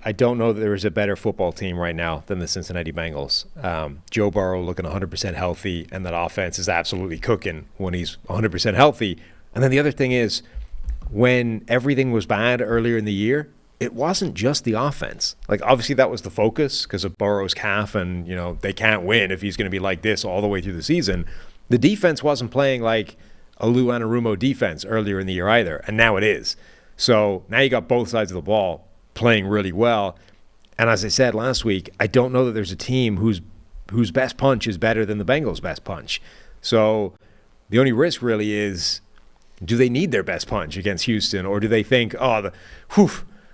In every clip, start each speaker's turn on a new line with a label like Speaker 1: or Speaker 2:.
Speaker 1: I don't know that there is a better football team right now than the Cincinnati Bengals. Joe Burrow looking 100% healthy, and that offense is absolutely cooking when he's 100% healthy. And then the other thing is, when everything was bad earlier in the year, it wasn't just the offense. Like, obviously that was the focus because of Burrow's calf, and, you know, they can't win if he's going to be like this all the way through the season. The defense wasn't playing like a Lou Anarumo defense earlier in the year either, and now it is. So now you got both sides of the ball playing really well. And as I said last week, I don't know that there's a team whose best punch is better than the Bengals' best punch. So the only risk really is, do they need their best punch against Houston, or do they think,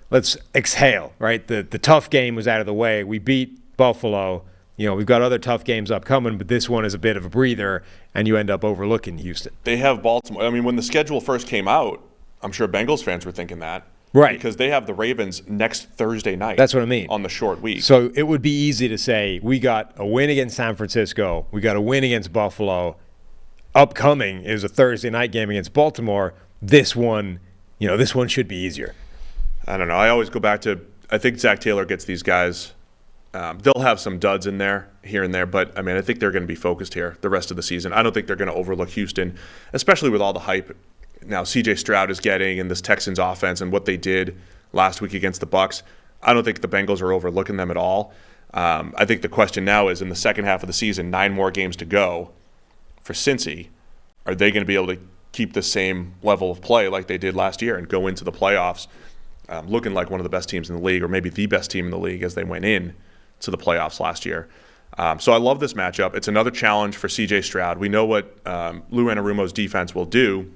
Speaker 1: let's exhale, right? The tough game was out of the way. We beat Buffalo. You know, we've got other tough games upcoming, but this one is a bit of a breather, and you end up overlooking Houston.
Speaker 2: They have Baltimore. I mean, when the schedule first came out, I'm sure Bengals fans were thinking that.
Speaker 1: Right.
Speaker 2: Because they have the Ravens next Thursday night.
Speaker 1: That's what I mean.
Speaker 2: On the short week.
Speaker 1: So it would be easy to say, we got a win against San Francisco. We got a win against Buffalo. Upcoming is a Thursday night game against Baltimore. This one should be easier.
Speaker 2: I don't know. I always go back to, I think Zach Taylor gets these guys. They'll have some duds in there, here and there, but I mean, I think they're going to be focused here the rest of the season. I don't think they're going to overlook Houston, especially with all the hype now C.J. Stroud is getting in this Texans offense and what they did last week against the Bucs. I don't think the Bengals are overlooking them at all. I think the question now is, in the second half of the season, 9 more games to go for Cincy, are they going to be able to keep the same level of play like they did last year and go into the playoffs looking like one of the best teams in the league, or maybe the best team in the league as they went in to the playoffs last year. So I love this matchup. It's another challenge for C.J. Stroud. We know what Lou Anarumo's defense will do,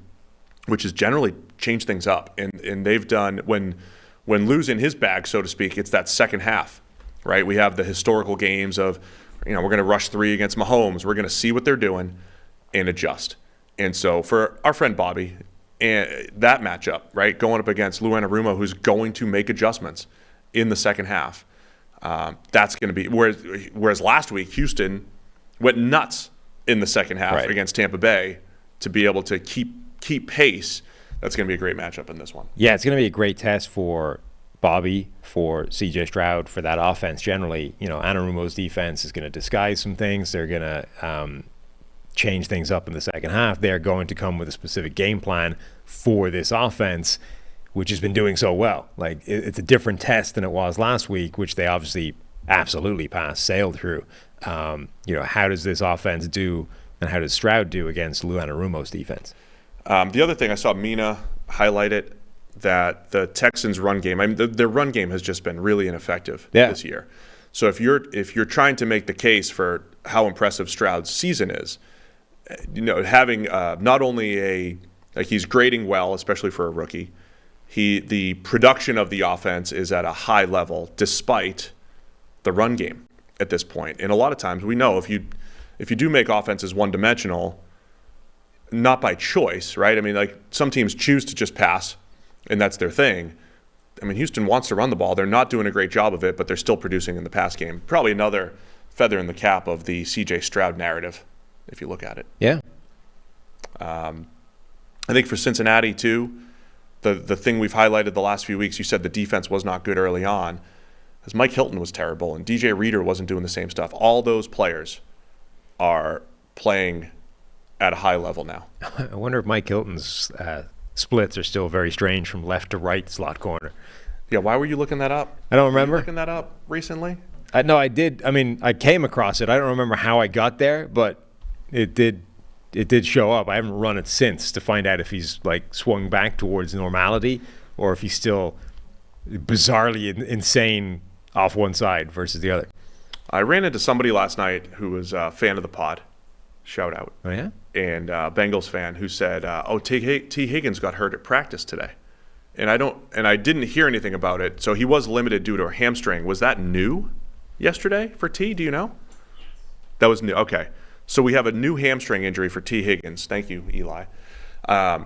Speaker 2: which is generally change things up. And they've done, when Lou's in his bag, so to speak, it's that second half, right? We have the historical games of, we're going to rush 3 against Mahomes. We're going to see what they're doing and adjust. And so for our friend Bobby, and that matchup, right, going up against Lou Anarumo, who's going to make adjustments in the second half, that's going to be, whereas last week Houston went nuts in the second half against Tampa Bay to be able to keep pace. That's going to be a great matchup in this one.
Speaker 1: Yeah, it's going to be a great test for Bobby, for C.J. Stroud, for that offense generally. Anarumo's defense is going to disguise some things. They're going to change things up in the second half. They're going to come with a specific game plan for this offense, which has been doing so well. Like, it's a different test than it was last week, which they obviously absolutely sailed through. How does this offense do, and how does Stroud do against Lou Anarumo's defense?
Speaker 2: The other thing, I saw Mina highlight it, that the Texans' run game, their run game has just been really ineffective this year. So if you're trying to make the case for how impressive Stroud's season is, having not only he's grading well, especially for a rookie, the production of the offense is at a high level despite the run game at this point. And a lot of times we know if you do make offenses one-dimensional, not by choice, right? I mean, like, some teams choose to just pass, and that's their thing. I mean, Houston wants to run the ball. They're not doing a great job of it, but they're still producing in the pass game. Probably another feather in the cap of the C.J. Stroud narrative, if you look at it.
Speaker 1: Yeah.
Speaker 2: I think for Cincinnati, too, the thing we've highlighted the last few weeks, you said the defense was not good early on, because Mike Hilton was terrible, and DJ Reader wasn't doing the same stuff. All those players are playing at a high level now.
Speaker 1: I wonder if Mike Hilton's splits are still very strange from left to right slot corner.
Speaker 2: Yeah, why were you looking that up?
Speaker 1: I don't remember.
Speaker 2: Were you looking that up recently?
Speaker 1: No, I did. I mean, I came across it. I don't remember how I got there, but it did show up. I haven't run it since to find out if he's like swung back towards normality or if he's still bizarrely insane off one side versus the other.
Speaker 2: I ran into somebody last night who was a fan of the pod. Shout out.
Speaker 1: Oh, yeah?
Speaker 2: And Bengals fan who said, T. Higgins got hurt at practice today. And I didn't hear anything about it. So he was limited due to a hamstring. Was that new yesterday for T? Do you know? That was new. Okay. So we have a new hamstring injury for T. Higgins. Thank you, Eli.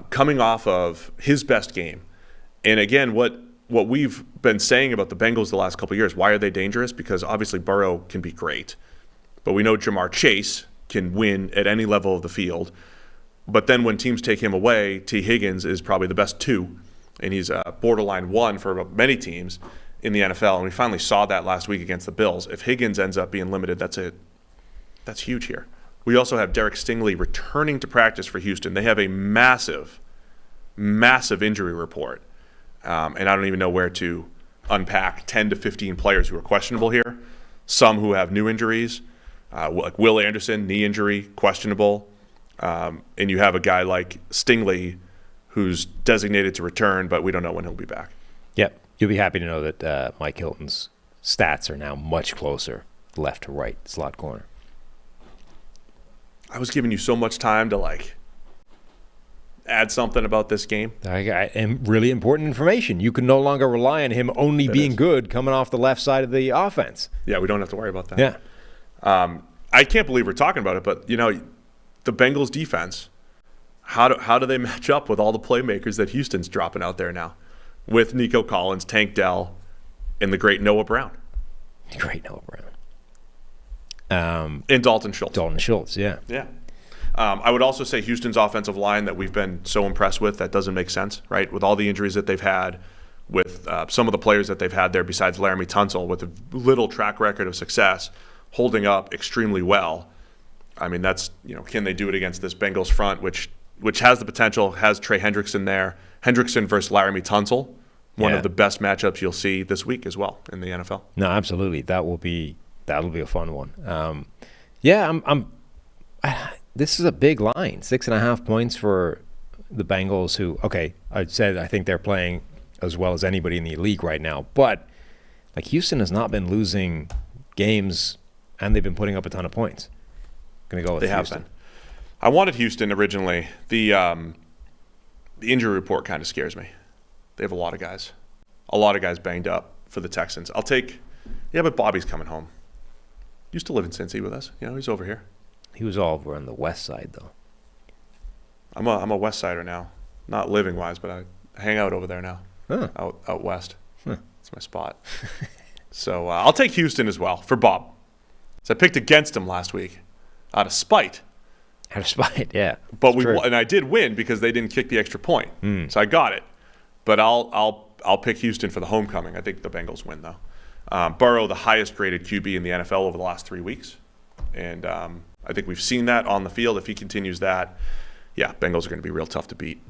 Speaker 2: Coming off of his best game. And again, what we've been saying about the Bengals the last couple of years, why are they dangerous? Because obviously Burrow can be great. But we know Jamar Chase can win at any level of the field. But then when teams take him away, T. Higgins is probably the best 2, and he's borderline 1 for many teams. in the NFL, and we finally saw that last week against the Bills. If Higgins ends up being limited, that's huge here. We also have Derek Stingley returning to practice for Houston. They have a massive, massive injury report, and I don't even know where to unpack 10 to 15 players who are questionable here. Some who have new injuries, like Will Anderson, knee injury, questionable. And you have a guy like Stingley who's designated to return, but we don't know when he'll be back.
Speaker 1: Yep. You'll be happy to know that Mike Hilton's stats are now much closer left to right slot corner.
Speaker 2: I was giving you so much time to add something about this game.
Speaker 1: And really important information. You can no longer rely on him only being good coming off the left side of the offense.
Speaker 2: Yeah, we don't have to worry about that.
Speaker 1: Yeah.
Speaker 2: I can't believe we're talking about it, but the Bengals defense, how do they match up with all the playmakers that Houston's dropping out there now? With Nico Collins, Tank Dell, and the great Noah Brown.
Speaker 1: Great Noah Brown.
Speaker 2: And Dalton Schultz.
Speaker 1: Dalton Schultz, yeah.
Speaker 2: Yeah. I would also say Houston's offensive line that we've been so impressed with, that doesn't make sense, right? With all the injuries that they've had, with some of the players that they've had there besides Laramie Tunsil, with a little track record of success, holding up extremely well. I mean, that's, can they do it against this Bengals front, which has the potential, has Trey Hendrickson there. Hendrickson versus Laramie Tunsil, one of the best matchups you'll see this week as well in the NFL.
Speaker 1: No, absolutely. That'll be a fun one. This is a big line, 6.5 points for the Bengals who, I think they're playing as well as anybody in the league right now. But Houston has not been losing games and they've been putting up a ton of points. Going to go with Houston.
Speaker 2: They have been. I wanted Houston originally. The injury report kind of scares me. They have a lot of guys banged up for the Texans. But Bobby's coming home. Used to live in Cincy with us. He's over here.
Speaker 1: He was all over on the west side, though.
Speaker 2: I'm a West Sider now. Not living-wise, but I hang out over there now.
Speaker 1: Huh.
Speaker 2: Out west. It's my spot. So I'll take Houston as well for Bob. So I picked against him last week out of spite.
Speaker 1: Out of spite, yeah.
Speaker 2: But and I did win because they didn't kick the extra point. So I got it. But I'll pick Houston for the homecoming. I think the Bengals win, though. Burrow, the highest-graded QB in the NFL over the last 3 weeks. And I think we've seen that on the field. If he continues that, Bengals are going to be real tough to beat.